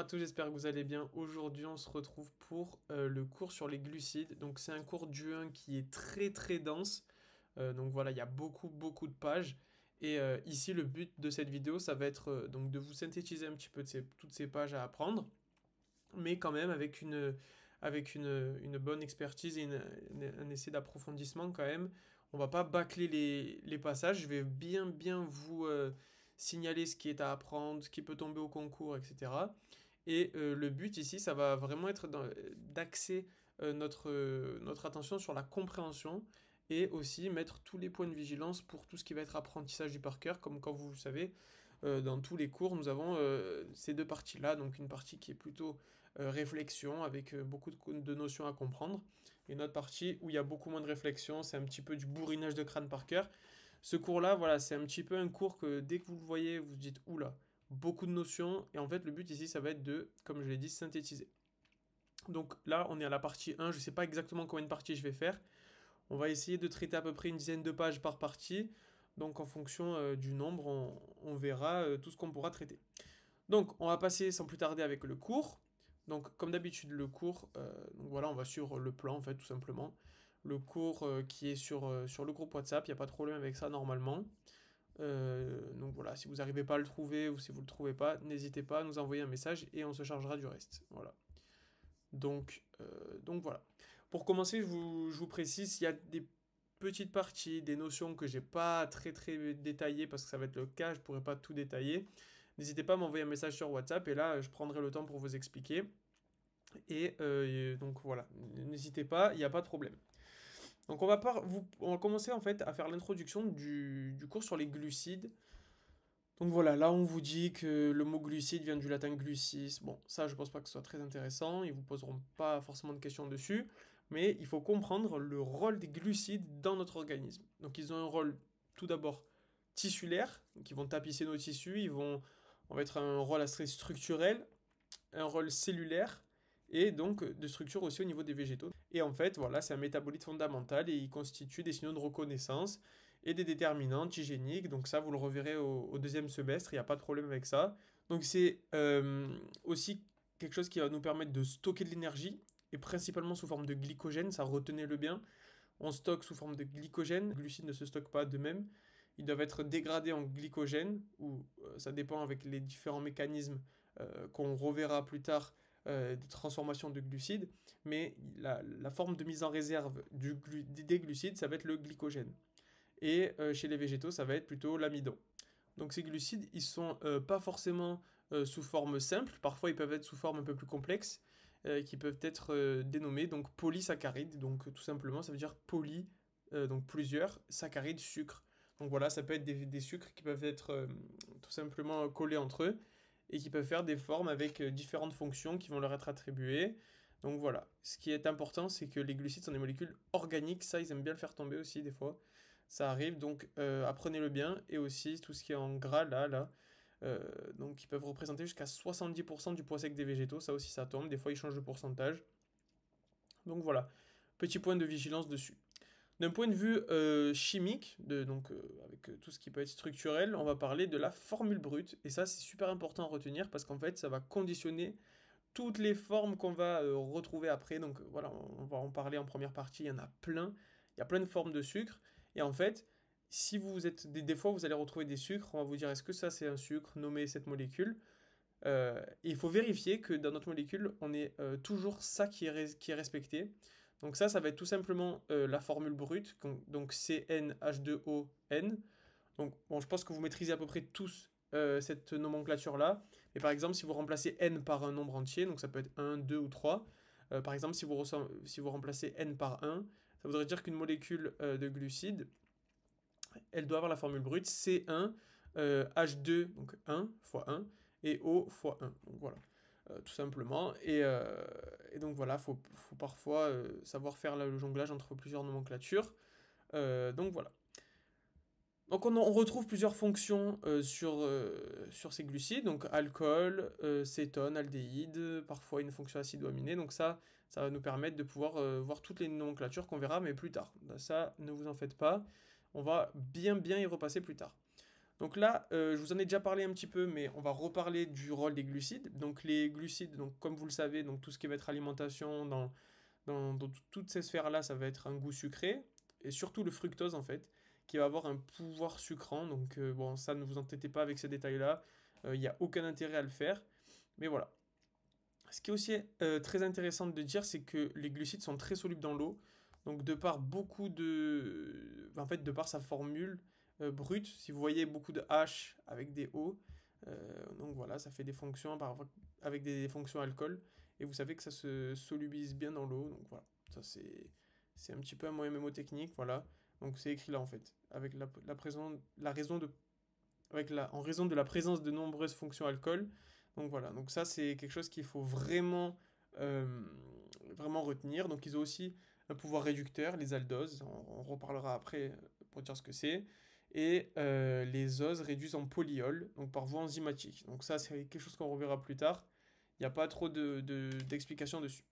à tous, j'espère que vous allez bien. Aujourd'hui, on se retrouve pour le cours sur les glucides. Donc, c'est un cours du 1 qui est très très dense. Donc voilà, il y a beaucoup de pages. Et ici, le but de cette vidéo, ça va être donc de vous synthétiser un petit peu de toutes ces pages à apprendre, mais quand même avec une bonne expertise et un essai d'approfondissement quand même. On va pas bâcler les passages. Je vais bien vous signaler ce qui est à apprendre, ce qui peut tomber au concours, etc. Et le but ici, ça va vraiment être d'axer notre attention sur la compréhension et aussi mettre tous les points de vigilance pour tout ce qui va être apprentissage du par cœur. Comme quand vous le savez, dans tous les cours, nous avons ces deux parties-là. Donc une partie qui est plutôt réflexion avec beaucoup de notions à comprendre. Et une autre partie où il y a beaucoup moins de réflexion, c'est un petit peu du bourrinage de crâne par cœur. Ce cours-là, voilà, c'est un petit peu un cours que dès que vous le voyez, vous vous dites oula, beaucoup de notions. Et en fait, le but ici, ça va être de, comme je l'ai dit, synthétiser. Donc là, on est à la partie 1. Je ne sais pas exactement combien de parties je vais faire. On va essayer de traiter à peu près une dizaine de pages par partie. Donc en fonction du nombre, on verra tout ce qu'on pourra traiter. Donc on va passer sans plus tarder avec le cours. Donc comme d'habitude le cours, donc voilà, on va sur le plan en fait tout simplement. Le cours qui est sur le groupe WhatsApp, il n'y a pas de problème avec ça normalement. Donc voilà, si vous n'arrivez pas à le trouver ou si vous ne le trouvez pas, n'hésitez pas à nous envoyer un message et on se chargera du reste. Voilà. Donc voilà. Pour commencer, je vous précise, il y a des petites parties, des notions que j'ai pas très détaillées parce que ça va être le cas, je pourrais pas tout détailler. N'hésitez pas à m'envoyer un message sur WhatsApp et là, je prendrai le temps pour vous expliquer. Et donc voilà, n'hésitez pas, il n'y a pas de problème. Donc on va commencer en fait à faire l'introduction du cours sur les glucides. Donc voilà, là on vous dit que le mot glucide vient du latin glucis. Bon, ça je pense pas que ce soit très intéressant, ils vous poseront pas forcément de questions dessus, mais il faut comprendre le rôle des glucides dans notre organisme. Donc ils ont un rôle tout d'abord tissulaire, donc ils vont tapisser nos tissus, on va être un rôle assez structurel, un rôle cellulaire et donc de structure aussi au niveau des végétaux. Et en fait, voilà, c'est un métabolite fondamental et il constitue des signaux de reconnaissance et des déterminantes hygiéniques. Donc ça, vous le reverrez au deuxième semestre, il n'y a pas de problème avec ça. Donc c'est aussi quelque chose qui va nous permettre de stocker de l'énergie et principalement sous forme de glycogène, ça retenez-le bien. On stocke sous forme de glycogène, les glucides ne se stockent pas d'eux-mêmes. Ils doivent être dégradés en glycogène, ou ça dépend avec les différents mécanismes qu'on reverra plus tard de transformation de glucides, mais la forme de mise en réserve des glucides, ça va être le glycogène. Et chez les végétaux, ça va être plutôt l'amidon. Donc ces glucides, ils sont pas forcément sous forme simple, parfois ils peuvent être sous forme un peu plus complexe, qui peuvent être dénommés donc polysaccharides, donc tout simplement ça veut dire poly, donc plusieurs, saccharides, sucres. Donc voilà, ça peut être des sucres qui peuvent être tout simplement collés entre eux et qui peuvent faire des formes avec différentes fonctions qui vont leur être attribuées. Donc voilà, ce qui est important, c'est que les glucides sont des molécules organiques, ça ils aiment bien le faire tomber aussi des fois. Ça arrive, donc apprenez-le bien, et aussi tout ce qui est en gras là, donc ils peuvent représenter jusqu'à 70% du poids sec des végétaux, ça aussi ça tombe, des fois ils changent de pourcentage. Donc voilà, petit point de vigilance dessus. D'un point de vue chimique, donc avec tout ce qui peut être structurel, on va parler de la formule brute, et ça c'est super important à retenir parce qu'en fait ça va conditionner toutes les formes qu'on va retrouver après. Donc voilà, on va en parler en première partie, il y en a plein, il y a plein de formes de sucre, et en fait, si vous êtes, des fois vous allez retrouver des sucres, on va vous dire est-ce que ça c'est un sucre, nommez cette molécule. Et il faut vérifier que dans notre molécule, on ait toujours ça qui est respecté. Donc ça va être tout simplement la formule brute, donc CnH2ON. Donc bon, je pense que vous maîtrisez à peu près tous cette nomenclature-là. Mais par exemple, si vous remplacez N par un nombre entier, donc ça peut être 1, 2 ou 3, par exemple, si vous remplacez N par 1, ça voudrait dire qu'une molécule de glucides, elle doit avoir la formule brute C1 H2, donc 1 fois 1, et O fois 1. Donc voilà, tout simplement. Et donc voilà, faut parfois savoir faire le jonglage entre plusieurs nomenclatures. Donc voilà. Donc on retrouve plusieurs fonctions sur ces glucides, donc alcool, cétone, aldéhyde, parfois une fonction acido-aminée. Donc ça va nous permettre de pouvoir voir toutes les nomenclatures qu'on verra, mais plus tard. Ça, ne vous en faites pas, on va bien y repasser plus tard. Donc là, je vous en ai déjà parlé un petit peu, mais on va reparler du rôle des glucides. Donc les glucides, donc comme vous le savez, donc tout ce qui va être alimentation, dans toutes ces sphères-là, ça va être un goût sucré, et surtout le fructose en fait, qui va avoir un pouvoir sucrant. Donc bon, ça ne vous entêtez pas avec ces détails-là, il n'y a aucun intérêt à le faire. Mais voilà. Ce qui est aussi très intéressant de dire, c'est que les glucides sont très solubles dans l'eau. Donc de par beaucoup de... En fait, de par sa formule brute, si vous voyez beaucoup de H avec des O, donc voilà, ça fait des fonctions avec des fonctions alcool. Et vous savez que ça se solubilise bien dans l'eau. Donc voilà, ça c'est un petit peu un moyen mémotechnique, voilà. Donc c'est écrit là en fait, avec la raison de en raison de la présence de nombreuses fonctions alcool. Donc voilà, donc ça c'est quelque chose qu'il faut vraiment, euh, vraiment retenir. Donc ils ont aussi un pouvoir réducteur, les aldoses, on reparlera après pour dire ce que c'est. Et les oses réduisent en polyol, donc par voie enzymatique. Donc ça c'est quelque chose qu'on reverra plus tard. Il n'y a pas trop d'explications dessus.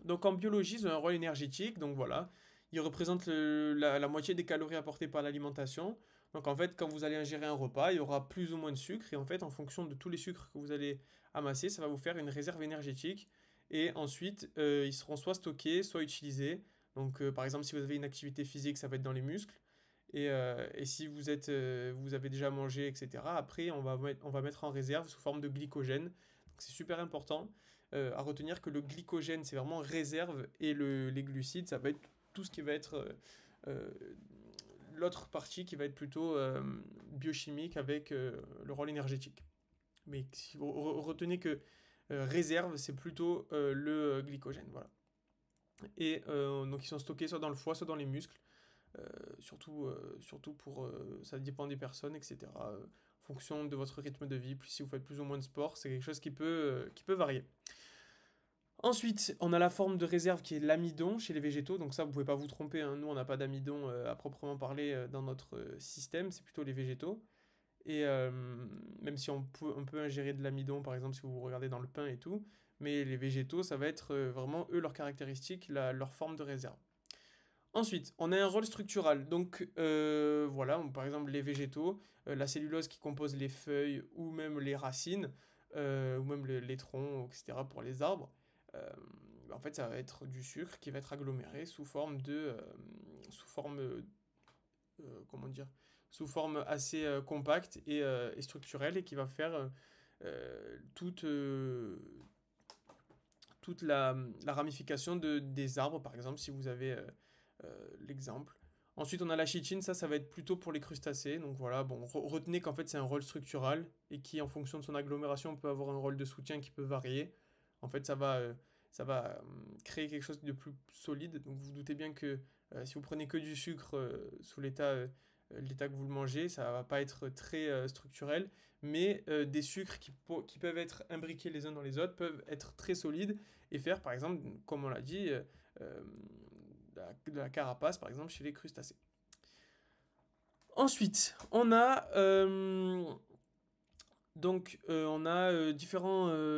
Donc en biologie, ils ont un rôle énergétique, donc voilà. Ils représentent la moitié des calories apportées par l'alimentation. Donc en fait, quand vous allez ingérer un repas, il y aura plus ou moins de sucre. Et en fait, en fonction de tous les sucres que vous allez amasser, ça va vous faire une réserve énergétique. Et ensuite, ils seront soit stockés, soit utilisés. Donc par exemple, si vous avez une activité physique, ça va être dans les muscles. Et si vous avez déjà mangé, etc., après, on va mettre en réserve sous forme de glycogène. Donc c'est super important à retenir que le glycogène, c'est vraiment réserve, et les glucides, ça va être tout ce qui va être euh, l'autre partie qui va être plutôt biochimique avec le rôle énergétique. Mais si vous retenez que réserve, c'est plutôt le glycogène. Voilà. Et donc ils sont stockés soit dans le foie, soit dans les muscles. Surtout pour... ça dépend des personnes, etc. En fonction de votre rythme de vie, puis si vous faites plus ou moins de sport, c'est quelque chose qui peut varier. Ensuite, on a la forme de réserve qui est l'amidon chez les végétaux. Donc ça, vous pouvez pas vous tromper, hein. Nous, on n'a pas d'amidon à proprement parler dans notre système. C'est plutôt les végétaux. Et même si on peut ingérer de l'amidon, par exemple, si vous regardez dans le pain et tout. Mais les végétaux, ça va être vraiment, eux, leurs caractéristiques, leur forme de réserve. Ensuite, on a un rôle structural. Donc voilà, par exemple, les végétaux, la cellulose qui compose les feuilles ou même les racines, ou même les troncs, etc. pour les arbres. euh, En fait, ça va être du sucre qui va être aggloméré sous forme comment dire, sous forme assez compacte et structurelle, et qui va faire toute, la ramification des arbres, par exemple, si vous avez l'exemple. Ensuite, on a la chitine, ça va être plutôt pour les crustacés. Donc voilà, bon, retenez qu'en fait c'est un rôle structural, et qui, en fonction de son agglomération, peut avoir un rôle de soutien qui peut varier. En fait, ça va créer quelque chose de plus solide. Donc vous vous doutez bien que si vous prenez que du sucre sous l'état que vous le mangez, ça va pas être très structurel. Mais des sucres qui peuvent être imbriqués les uns dans les autres peuvent être très solides et faire, par exemple, comme on l'a dit, euh, de la carapace, par exemple, chez les crustacés. Ensuite, on a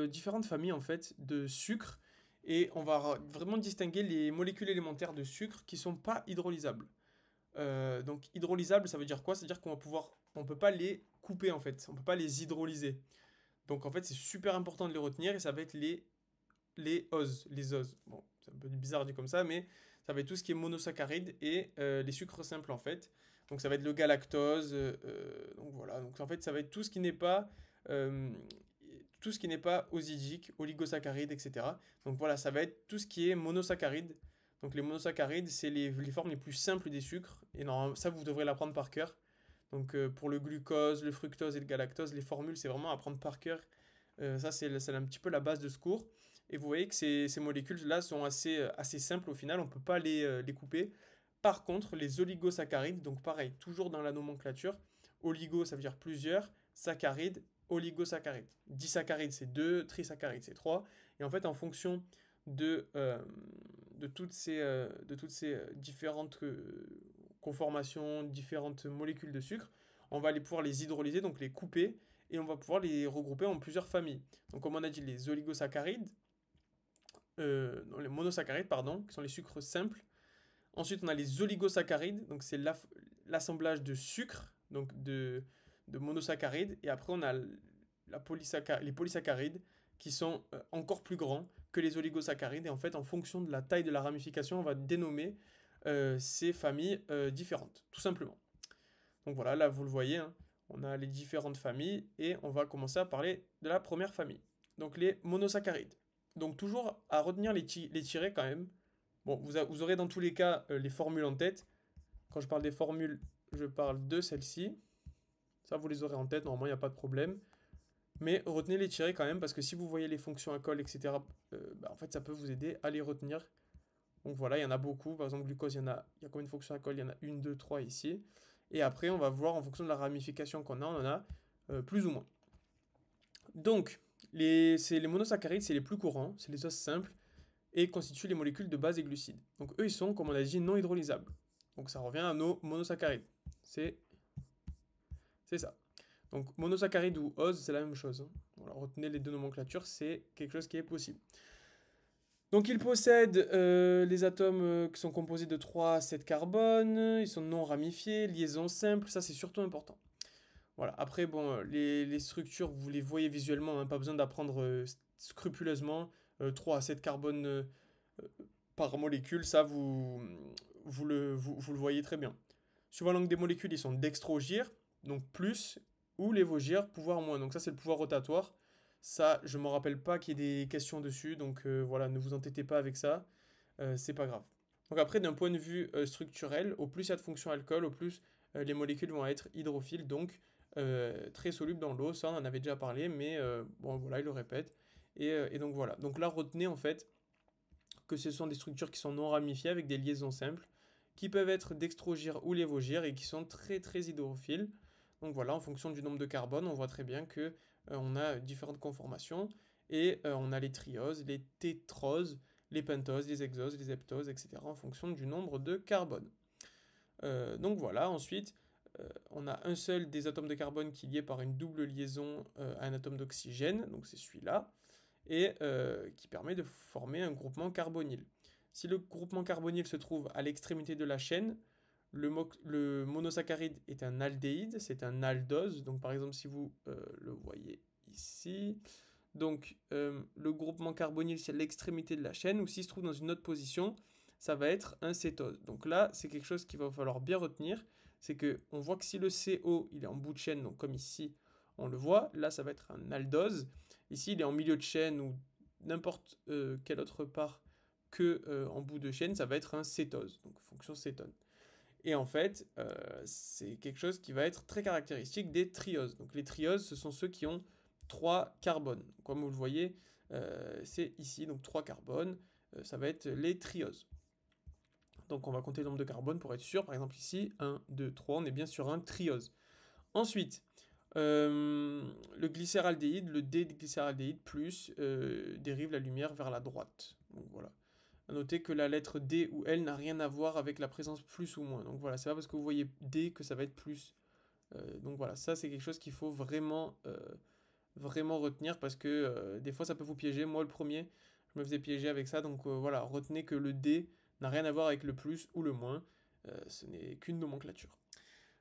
différentes familles en fait de sucre, et on va vraiment distinguer les molécules élémentaires de sucre qui sont pas hydrolysables. Donc hydrolysable, ça veut dire quoi? Ça veut dire on peut pas les couper en fait, on peut pas les hydrolyser. Donc en fait, c'est super important de les retenir, et ça va être les oses. Bon, c'est un peu bizarre dit comme ça, mais ça va être tout ce qui est monosaccharide et les sucres simples en fait. Donc ça va être le galactose. Donc voilà. Donc en fait, ça va être euh, tout ce qui n'est pas osidique, oligosaccharide, etc. Donc voilà, ça va être tout ce qui est monosaccharide. Donc les monosaccharides, c'est les formes les plus simples des sucres. Et non, ça, vous devrez l'apprendre par cœur. Donc pour le glucose, le fructose et le galactose, les formules, c'est vraiment à apprendre par cœur. Ça, c'est un petit peu la base de ce cours. Et vous voyez que ces molécules-là sont assez simples au final, on ne peut pas les couper. Par contre, les oligosaccharides, donc pareil, toujours dans la nomenclature, oligo ça veut dire plusieurs, saccharide, oligosaccharides. Disaccharides c'est 2, trisaccharides c'est 3. Et en fait, en fonction de toutes ces différentes conformations, différentes molécules de sucre, on va pouvoir les hydrolyser, donc les couper, et on va pouvoir les regrouper en plusieurs familles. Donc comme on a dit, les oligosaccharides, non, les monosaccharides, pardon, qui sont les sucres simples. Ensuite, on a les oligosaccharides, donc c'est l'assemblage de sucres, donc de monosaccharides. Et après, on a les polysaccharides qui sont encore plus grands que les oligosaccharides. Et en fait, en fonction de la taille de la ramification, on va dénommer ces familles différentes, tout simplement. Donc voilà, là vous le voyez, hein, on a les différentes familles et on va commencer à parler de la première famille. Donc les monosaccharides. Donc toujours à retenir les tirets quand même. Bon, vous aurez dans tous les cas les formules en tête. Quand je parle des formules, je parle de celles-ci. Ça, vous les aurez en tête, normalement, il n'y a pas de problème. Mais retenez les tirets quand même, parce que si vous voyez les fonctions à colle, etc., en fait, ça peut vous aider à les retenir. Donc voilà, il y en a beaucoup. Par exemple, glucose, il y a combien de fonctions à colle? Il y en a une, deux, trois ici. Et après, on va voir en fonction de la ramification qu'on a, on en a plus ou moins. Donc, les monosaccharides, c'est les plus courants, c'est les os simples et constituent les molécules de base et glucides. Donc eux, ils sont, comme on a dit, non hydrolysables. Donc ça revient à nos monosaccharides. C'est ça. Donc monosaccharide ou ose, c'est la même chose, hein. Voilà, retenez les deux nomenclatures, c'est quelque chose qui est possible. Donc ils possèdent les atomes qui sont composés de 3 à 7 carbone, ils sont non ramifiés, liaison simple, ça c'est surtout important. Voilà, après bon, les structures, vous les voyez visuellement, hein, pas besoin d'apprendre scrupuleusement, 3 à 7 carbone par molécule, ça vous le voyez très bien. Suivant l'angle des molécules, ils sont dextrogires, donc plus, ou lévogires, pouvoir moins. Donc ça c'est le pouvoir rotatoire. Ça, je ne me rappelle pas qu'il y ait des questions dessus, donc voilà, ne vous entêtez pas avec ça, c'est pas grave. Donc après, d'un point de vue structurel, au plus il y a de fonctions alcool, au plus les molécules vont être hydrophiles, donc très solubles dans l'eau. Ça, on en avait déjà parlé, mais bon, voilà, il le répète. Et donc voilà. Donc là, retenez en fait que ce sont des structures qui sont non ramifiées avec des liaisons simples, qui peuvent être dextrogires ou lévogires et qui sont très très hydrophiles. Donc voilà, en fonction du nombre de carbone, on voit très bien que on a différentes conformations et on a les trioses, les tétroses, les pentoses, les hexoses, les heptoses, etc. en fonction du nombre de carbone. Donc voilà, ensuite, on a un seul des atomes de carbone qui est lié par une double liaison à un atome d'oxygène, donc c'est celui-là, et qui permet de former un groupement carbonyle. Si le groupement carbonyle se trouve à l'extrémité de la chaîne, le monosaccharide est un aldéhyde, c'est un aldose. Donc par exemple, si vous le voyez ici, donc le groupement carbonyle c'est à l'extrémité de la chaîne, ou s'il se trouve dans une autre position, ça va être un cétose. Donc là, c'est quelque chose qu'il va falloir bien retenir, c'est que on voit que si le CO il est en bout de chaîne, donc comme ici, on le voit, là ça va être un aldose. Ici, il est en milieu de chaîne ou n'importe quelle autre part que en bout de chaîne, ça va être un cétose, donc fonction cétone. Et en fait, c'est quelque chose qui va être très caractéristique des trioses. Donc les trioses, ce sont ceux qui ont 3 carbones. Comme vous le voyez, c'est ici, donc 3 carbones, ça va être les trioses. Donc on va compter le nombre de carbones pour être sûr. Par exemple ici, 1, 2, 3, on est bien sur un triose. Ensuite, le glycéraldéhyde, le D-glycéraldéhyde plus dérive la lumière vers la droite. Donc voilà. À noter que la lettre D ou L n'a rien à voir avec la présence plus ou moins. Donc voilà, c'est pas parce que vous voyez D que ça va être plus. Donc voilà, ça c'est quelque chose qu'il faut vraiment, vraiment retenir parce que des fois ça peut vous piéger. Moi le premier, je me faisais piéger avec ça. Donc voilà, retenez que le D n'a rien à voir avec le plus ou le moins. Ce n'est qu'une nomenclature.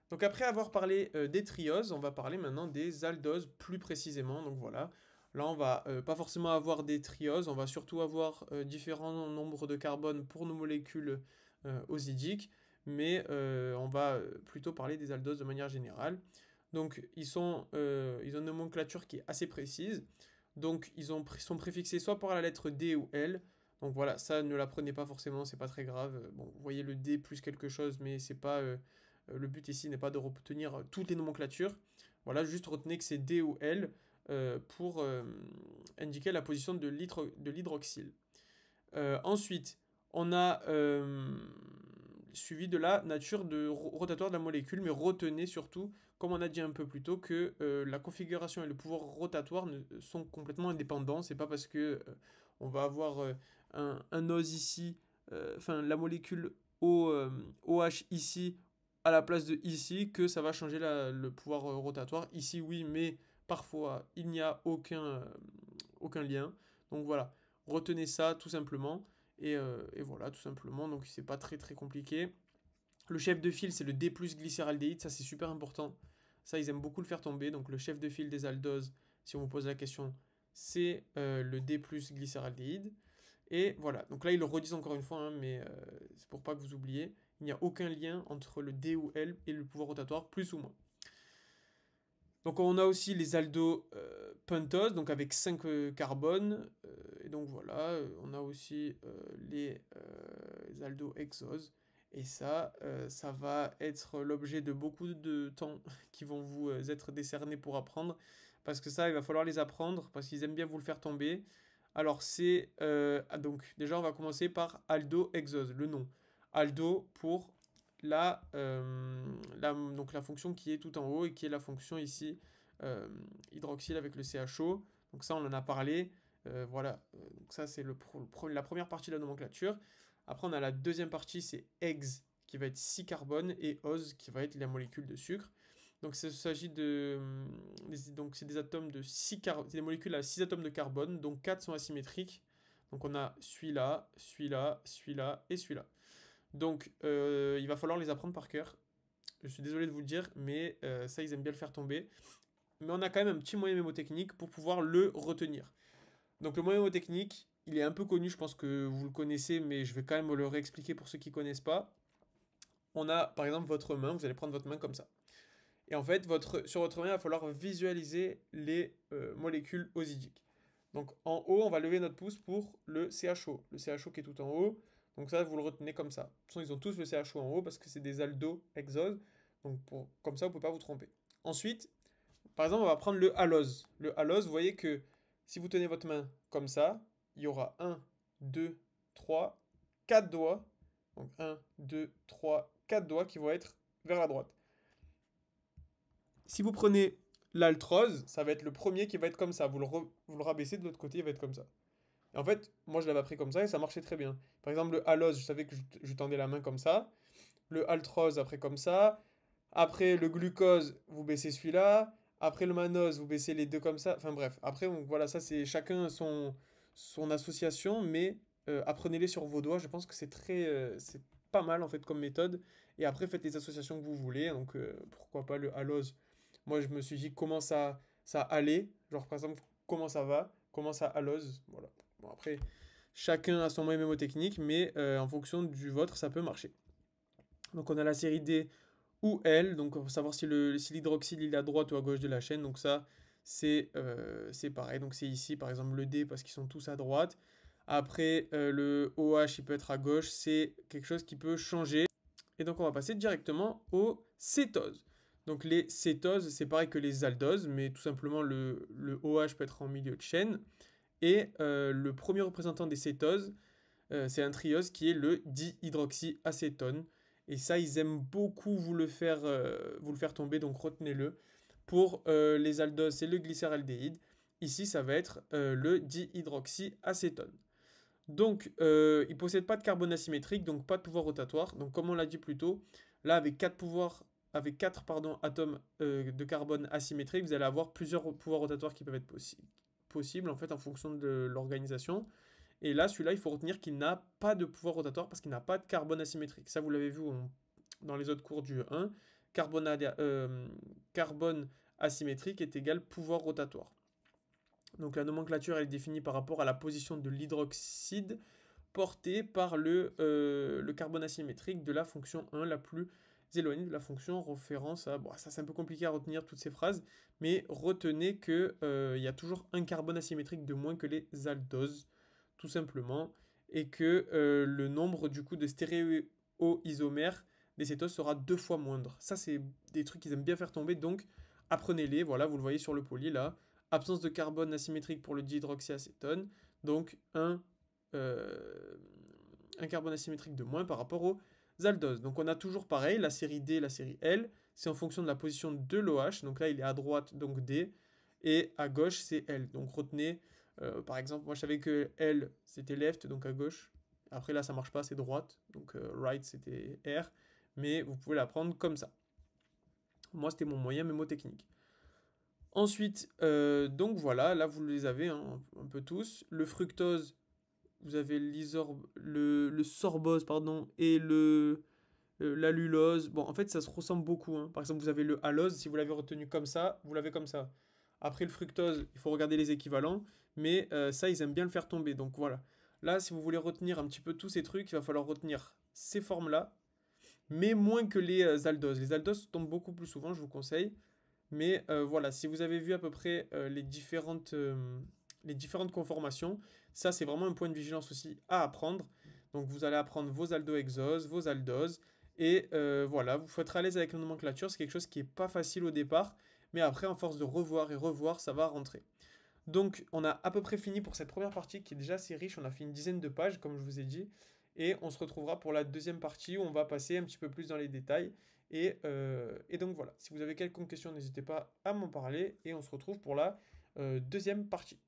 Donc après avoir parlé des trioses, on va parler maintenant des aldoses plus précisément. Donc voilà, là on va pas forcément avoir des trioses, on va surtout avoir différents nombres de carbone pour nos molécules osidiques, mais on va plutôt parler des aldoses de manière générale. Donc ils ont une nomenclature qui est assez précise. Donc ils sont préfixés soit par la lettre D ou L. Donc voilà, ça ne l'apprenez pas forcément, c'est pas très grave. Bon, vous voyez le D plus quelque chose, mais c'est pas le but ici n'est pas de retenir toutes les nomenclatures. Voilà, juste retenez que c'est D ou L pour indiquer la position de l'hydroxyle. Ensuite, on a suivi de la nature rotatoire de la molécule, mais retenez surtout, comme on a dit un peu plus tôt, que la configuration et le pouvoir rotatoire sont complètement indépendants. C'est pas parce que on va avoir un OS ici, enfin la molécule OH ici à la place de ici que ça va changer le pouvoir rotatoire. Ici oui, mais parfois il n'y a aucun lien. Donc voilà, retenez ça tout simplement. Et voilà, tout simplement. Donc c'est pas très très compliqué. Le chef de file, c'est le D plus glycéraldéhyde. Ça, c'est super important. Ça, ils aiment beaucoup le faire tomber. Donc le chef de file des aldoses, si on vous pose la question, c'est le D plus glycéraldéhyde. Et voilà, donc là ils le redisent encore une fois, hein, mais c'est pour pas que vous oubliez, il n'y a aucun lien entre le D ou L et le pouvoir rotatoire, plus ou moins. Donc on a aussi les aldos pentose, donc avec 5 carbones, et donc voilà, on a aussi les aldos hexose, et ça va être l'objet de beaucoup de temps qui vont vous être décernés pour apprendre, parce que ça, il va falloir les apprendre, parce qu'ils aiment bien vous le faire tomber. Alors c'est, donc déjà on va commencer par aldo hexose, le nom. Aldo pour donc la fonction qui est tout en haut et qui est la fonction ici hydroxyle avec le CHO. Donc ça, on en a parlé. Voilà, donc ça c'est la première partie de la nomenclature. Après, on a la deuxième partie, c'est hex qui va être 6 carbone et ose qui va être la molécule de sucre. Donc il s'agit donc c'est des atomes de 6 c'est des molécules à 6 atomes de carbone, donc 4 sont asymétriques. Donc on a celui-là, celui-là, celui-là et celui-là. Donc, il va falloir les apprendre par cœur. Je suis désolé de vous le dire, mais ça, ils aiment bien le faire tomber. Mais on a quand même un petit moyen mémotechnique pour pouvoir le retenir. Donc, le moyen mémotechnique, il est un peu connu, je pense que vous le connaissez, mais je vais quand même le réexpliquer pour ceux qui ne connaissent pas. On a, par exemple, votre main, vous allez prendre votre main comme ça. Et en fait, sur votre main, il va falloir visualiser les molécules osidiques. Donc, en haut, on va lever notre pouce pour le CHO. Le CHO qui est tout en haut. Donc ça, vous le retenez comme ça. De toute façon, ils ont tous le CHO en haut parce que c'est des aldos hexoses. Donc comme ça, vous ne pouvez pas vous tromper. Ensuite, par exemple, on va prendre le halose. Le halose, vous voyez que si vous tenez votre main comme ça, il y aura 1, 2, 3, 4 doigts. Donc 1, 2, 3, 4 doigts qui vont être vers la droite. Si vous prenez l'altrose, ça va être le premier qui va être comme ça. Vous le rabaissez de l'autre côté, il va être comme ça. Et en fait, moi je l'avais appris comme ça et ça marchait très bien. Par exemple, le halose, je savais que je tendais la main comme ça. Le altrose, après comme ça. Après, le glucose, vous baissez celui-là. Après, le mannose, vous baissez les deux comme ça. Enfin bref, après, voilà, ça c'est chacun son association, mais apprenez-les sur vos doigts. Je pense que c'est pas mal en fait comme méthode. Et après, faites les associations que vous voulez. Donc pourquoi pas le halose. Moi, je me suis dit comment ça allait. Genre par exemple, comment ça va, comment ça halose. Voilà. Bon, après, chacun a son moyen mémotechnique, mais en fonction du vôtre, ça peut marcher. Donc, on a la série D ou L, donc pour savoir si l'hydroxyle il est à droite ou à gauche de la chaîne. Donc, ça, c'est pareil. Donc, c'est ici, par exemple, le D parce qu'ils sont tous à droite. Après, le OH, il peut être à gauche. C'est quelque chose qui peut changer. Et donc, on va passer directement aux cétoses. Donc, les cétoses, c'est pareil que les aldoses, mais tout simplement, le OH peut être en milieu de chaîne. Et le premier représentant des cétoses, c'est un triose qui est le dihydroxyacétone. Et ça, ils aiment beaucoup vous le faire tomber, donc retenez-le. Pour les aldoses, c'est le glycéraldéhyde. Ici, ça va être le dihydroxyacétone. Donc, il ne possède pas de carbone asymétrique, donc pas de pouvoir rotatoire. Donc, comme on l'a dit plus tôt, là, avec 4 atomes de carbone asymétrique, vous allez avoir plusieurs pouvoirs rotatoires qui peuvent être possibles en fait en fonction de l'organisation. Et là, celui-là, il faut retenir qu'il n'a pas de pouvoir rotatoire parce qu'il n'a pas de carbone asymétrique. Ça, vous l'avez vu dans les autres cours du 1. Carbone asymétrique est égal pouvoir rotatoire. Donc la nomenclature elle est définie par rapport à la position de l'hydroxyde portée par le carbone asymétrique de la fonction 1 la plus éloignée de la fonction référence à... Bon, ça c'est un peu compliqué à retenir toutes ces phrases, mais retenez qu'il y a toujours un carbone asymétrique de moins que les aldoses, tout simplement, et que le nombre du coup de stéréoisomères des cétoses sera 2 fois moindre. Ça c'est des trucs qu'ils aiment bien faire tomber, donc apprenez-les, voilà, vous le voyez sur le poly là. Absence de carbone asymétrique pour le dihydroxyacétone, donc un carbone asymétrique de moins par rapport aux aldoses. Donc on a toujours pareil, la série D, la série L, c'est en fonction de la position de l'OH, donc là il est à droite, donc D, et à gauche c'est L. Donc retenez, par exemple, moi je savais que L c'était left, donc à gauche, après là ça marche pas, c'est droite, donc right c'était R, mais vous pouvez la prendre comme ça. Moi c'était mon moyen mémotechnique. Ensuite, donc voilà, là vous les avez hein, un peu tous. Le fructose, vous avez le sorbose pardon, et le l'allulose. Bon, en fait, ça se ressemble beaucoup, hein. Par exemple, vous avez le allose, si vous l'avez retenu comme ça, vous l'avez comme ça. Après, le fructose, il faut regarder les équivalents, mais ça, ils aiment bien le faire tomber. Donc voilà. Là, si vous voulez retenir un petit peu tous ces trucs, il va falloir retenir ces formes-là, mais moins que les aldoses. Les aldoses tombent beaucoup plus souvent, je vous conseille. Mais voilà, si vous avez vu à peu près les différentes conformations, ça c'est vraiment un point de vigilance aussi à apprendre. Donc vous allez apprendre vos aldohexoses, vos aldoses, et voilà, vous faut être à l'aise avec la nomenclature, c'est quelque chose qui n'est pas facile au départ, mais après en force de revoir et revoir, ça va rentrer. Donc on a à peu près fini pour cette première partie qui est déjà assez riche, on a fait une dizaine de pages comme je vous ai dit, et on se retrouvera pour la deuxième partie où on va passer un petit peu plus dans les détails. Et donc voilà, si vous avez quelconque question, n'hésitez pas à m'en parler, et on se retrouve pour la deuxième partie.